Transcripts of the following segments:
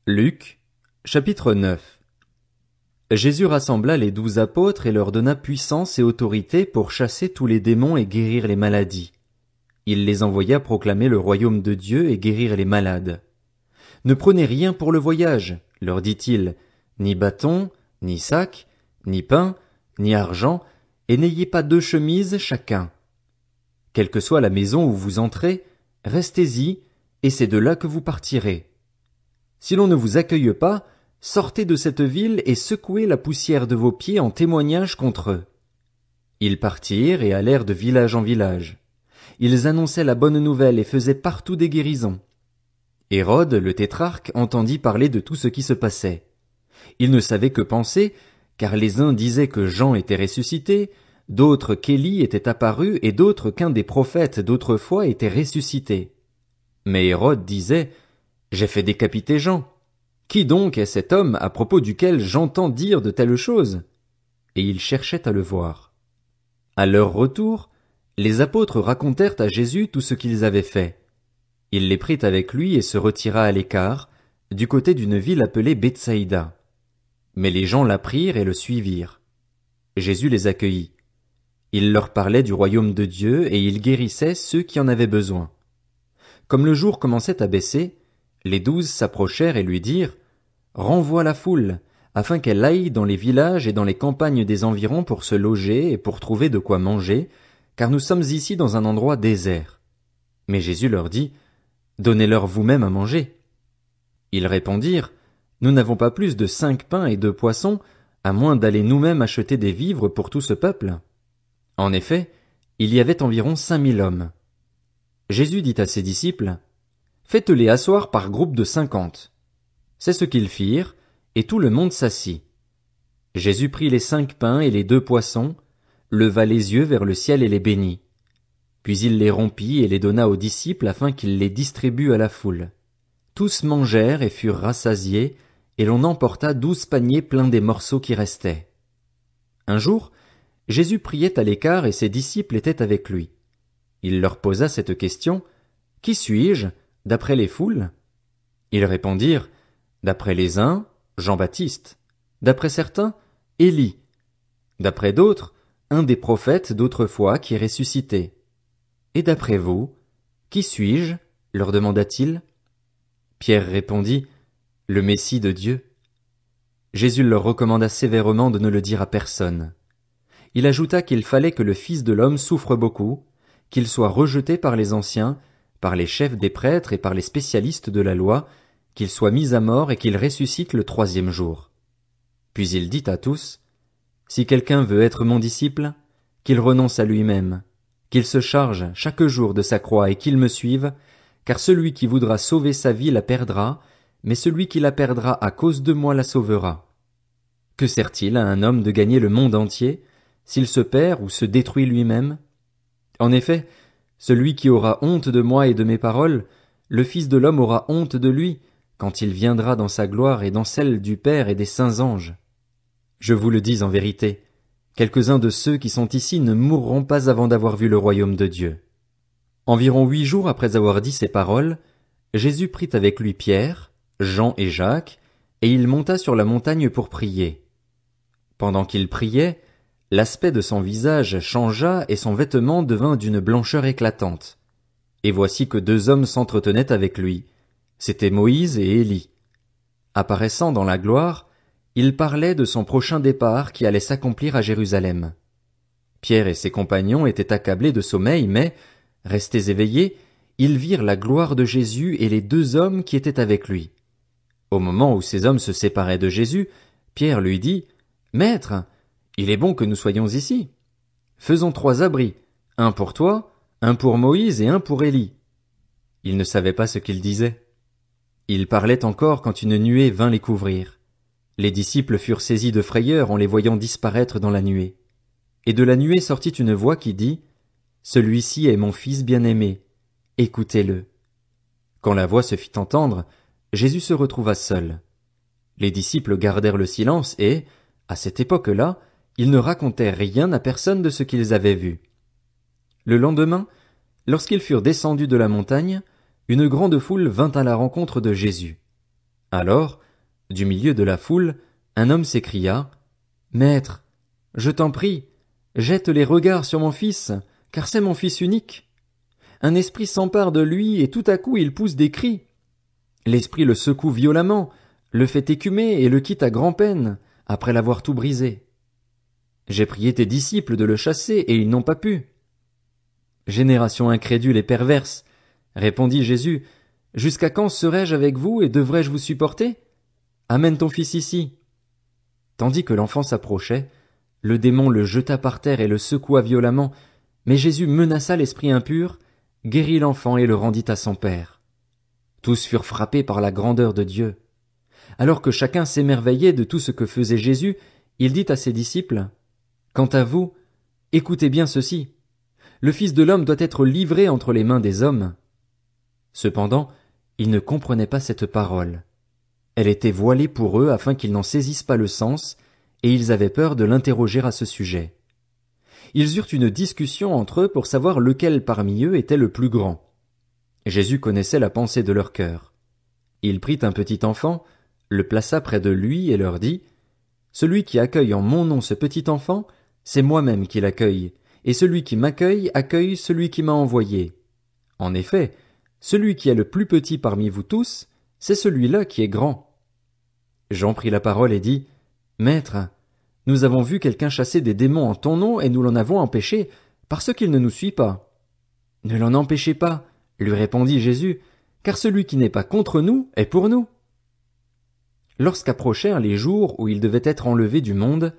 Luc, chapitre 9. Jésus rassembla les 12 apôtres et leur donna puissance et autorité pour chasser tous les démons et guérir les maladies. Il les envoya proclamer le royaume de Dieu et guérir les malades. Ne prenez rien pour le voyage, leur dit-il, ni bâton, ni sac, ni pain, ni argent, et n'ayez pas 2 chemises chacun. Quelle que soit la maison où vous entrez, restez-y, et c'est de là que vous partirez. Si l'on ne vous accueille pas, sortez de cette ville et secouez la poussière de vos pieds en témoignage contre eux. Ils partirent et allèrent de village en village. Ils annonçaient la bonne nouvelle et faisaient partout des guérisons. Hérode, le tétrarque, entendit parler de tout ce qui se passait. Il ne savait que penser, car les uns disaient que Jean était ressuscité, d'autres qu'Élie était apparu et d'autres qu'un des prophètes d'autrefois était ressuscité. Mais Hérode disait: J'ai fait décapiter Jean. Qui donc est cet homme à propos duquel j'entends dire de telles choses? Et il cherchait à le voir. À leur retour, les apôtres racontèrent à Jésus tout ce qu'ils avaient fait. Il les prit avec lui et se retira à l'écart, du côté d'une ville appelée Bethsaïda. Mais les gens l'apprirent et le suivirent. Jésus les accueillit. Il leur parlait du royaume de Dieu et il guérissait ceux qui en avaient besoin. Comme le jour commençait à baisser, les 12 s'approchèrent et lui dirent: Renvoie la foule, afin qu'elle aille dans les villages et dans les campagnes des environs pour se loger et pour trouver de quoi manger, car nous sommes ici dans un endroit désert. Mais Jésus leur dit: Donnez-leur vous-même à manger. Ils répondirent: Nous n'avons pas plus de 5 pains et 2 poissons, à moins d'aller nous-mêmes acheter des vivres pour tout ce peuple. En effet, il y avait environ 5000 hommes. Jésus dit à ses disciples: Faites-les asseoir par groupe de 50. C'est ce qu'ils firent, et tout le monde s'assit. Jésus prit les 5 pains et les 2 poissons, leva les yeux vers le ciel et les bénit. Puis il les rompit et les donna aux disciples afin qu'ils les distribuent à la foule. Tous mangèrent et furent rassasiés, et l'on emporta 12 paniers pleins des morceaux qui restaient. Un jour, Jésus priait à l'écart et ses disciples étaient avec lui. Il leur posa cette question: Qui suis-je, d'après les foules? Ils répondirent: D'après les uns, Jean-Baptiste; d'après certains, Élie; d'après d'autres, un des prophètes d'autrefois qui est ressuscité. Et d'après vous, qui suis-je? Leur demanda-t-il. Pierre répondit: Le Messie de Dieu. Jésus leur recommanda sévèrement de ne le dire à personne. Il ajouta qu'il fallait que le Fils de l'homme souffre beaucoup, qu'il soit rejeté par les anciens, par les chefs des prêtres et par les spécialistes de la loi, qu'il soit mis à mort et qu'il ressuscite le 3e jour. Puis il dit à tous: Si quelqu'un veut être mon disciple, qu'il renonce à lui-même, qu'il se charge chaque jour de sa croix et qu'il me suive, car celui qui voudra sauver sa vie la perdra, mais celui qui la perdra à cause de moi la sauvera. Que sert-il à un homme de gagner le monde entier, s'il se perd ou se détruit lui-même? En effet, celui qui aura honte de moi et de mes paroles, le Fils de l'homme aura honte de lui, quand il viendra dans sa gloire et dans celle du Père et des saints anges. Je vous le dis en vérité, quelques-uns de ceux qui sont ici ne mourront pas avant d'avoir vu le royaume de Dieu. Environ 8 jours après avoir dit ces paroles, Jésus prit avec lui Pierre, Jean et Jacques, et il monta sur la montagne pour prier. Pendant qu'il priait, l'aspect de son visage changea et son vêtement devint d'une blancheur éclatante. Et voici que 2 hommes s'entretenaient avec lui. C'étaient Moïse et Élie. Apparaissant dans la gloire, il parlait de son prochain départ qui allait s'accomplir à Jérusalem. Pierre et ses compagnons étaient accablés de sommeil, mais, restés éveillés, ils virent la gloire de Jésus et les 2 hommes qui étaient avec lui. Au moment où ces hommes se séparaient de Jésus, Pierre lui dit: Maître, il est bon que nous soyons ici. Faisons 3 abris, un pour toi, un pour Moïse et un pour Élie. Ils ne savaient pas ce qu'ils disaient. Ils parlaient encore quand une nuée vint les couvrir. Les disciples furent saisis de frayeur en les voyant disparaître dans la nuée. Et de la nuée sortit une voix qui dit: Celui-ci est mon fils bien-aimé, écoutez-le. Quand la voix se fit entendre, Jésus se retrouva seul. Les disciples gardèrent le silence et, à cette époque-là, ils ne racontèrent rien à personne de ce qu'ils avaient vu. Le lendemain, lorsqu'ils furent descendus de la montagne, une grande foule vint à la rencontre de Jésus. Alors, du milieu de la foule, un homme s'écria, « Maître, je t'en prie, jette les regards sur mon fils, car c'est mon fils unique. Un esprit s'empare de lui et tout à coup il pousse des cris. L'esprit le secoue violemment, le fait écumer et le quitte à grand-peine, après l'avoir tout brisé. J'ai prié tes disciples de le chasser et ils n'ont pas pu. » Génération incrédule et perverse, répondit Jésus, jusqu'à quand serai-je avec vous et devrais-je vous supporter? Amène ton fils ici. Tandis que l'enfant s'approchait, le démon le jeta par terre et le secoua violemment, mais Jésus menaça l'esprit impur, guérit l'enfant et le rendit à son père. Tous furent frappés par la grandeur de Dieu. Alors que chacun s'émerveillait de tout ce que faisait Jésus, il dit à ses disciples, « Quant à vous, écoutez bien ceci. Le Fils de l'homme doit être livré entre les mains des hommes. » Cependant, ils ne comprenaient pas cette parole. Elle était voilée pour eux afin qu'ils n'en saisissent pas le sens, et ils avaient peur de l'interroger à ce sujet. Ils eurent une discussion entre eux pour savoir lequel parmi eux était le plus grand. Jésus connaissait la pensée de leur cœur. Il prit un petit enfant, le plaça près de lui et leur dit, « Celui qui accueille en mon nom ce petit enfant, c'est moi-même qui l'accueille, et celui qui m'accueille accueille celui qui m'a envoyé. En effet, celui qui est le plus petit parmi vous tous, c'est celui-là qui est grand. » Jean prit la parole et dit, « Maître, nous avons vu quelqu'un chasser des démons en ton nom et nous l'en avons empêché, parce qu'il ne nous suit pas. » « Ne l'en empêchez pas, lui répondit Jésus, car celui qui n'est pas contre nous est pour nous. » Lorsqu'approchèrent les jours où il devait être enlevé du monde,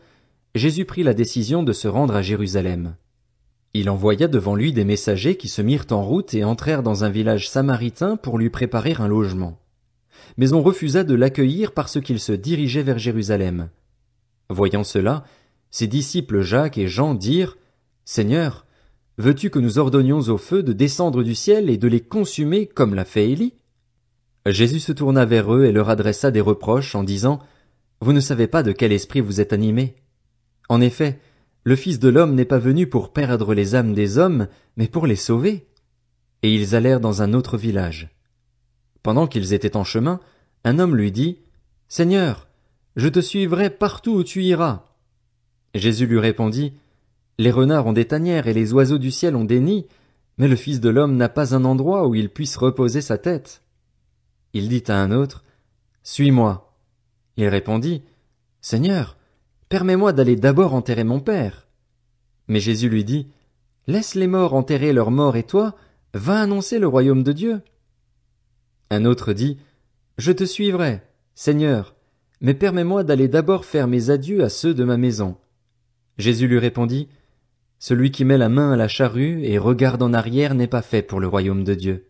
Jésus prit la décision de se rendre à Jérusalem. Il envoya devant lui des messagers qui se mirent en route et entrèrent dans un village samaritain pour lui préparer un logement. Mais on refusa de l'accueillir parce qu'il se dirigeait vers Jérusalem. Voyant cela, ses disciples Jacques et Jean dirent, « Seigneur, veux-tu que nous ordonnions au feu de descendre du ciel et de les consumer comme l'a fait Élie ?» Jésus se tourna vers eux et leur adressa des reproches en disant, « Vous ne savez pas de quel esprit vous êtes animés. En effet, le Fils de l'homme n'est pas venu pour perdre les âmes des hommes, mais pour les sauver. » Et ils allèrent dans un autre village. Pendant qu'ils étaient en chemin, un homme lui dit, « Seigneur, je te suivrai partout où tu iras. » Jésus lui répondit, « Les renards ont des tanières et les oiseaux du ciel ont des nids, mais le Fils de l'homme n'a pas un endroit où il puisse reposer sa tête. » Il dit à un autre, « Suis-moi. » Il répondit, « Seigneur, permets-moi d'aller d'abord enterrer mon père. » Mais Jésus lui dit, « Laisse les morts enterrer leurs morts et toi, va annoncer le royaume de Dieu. » Un autre dit, « Je te suivrai, Seigneur, mais permets-moi d'aller d'abord faire mes adieux à ceux de ma maison. » Jésus lui répondit, « Celui qui met la main à la charrue et regarde en arrière n'est pas fait pour le royaume de Dieu. »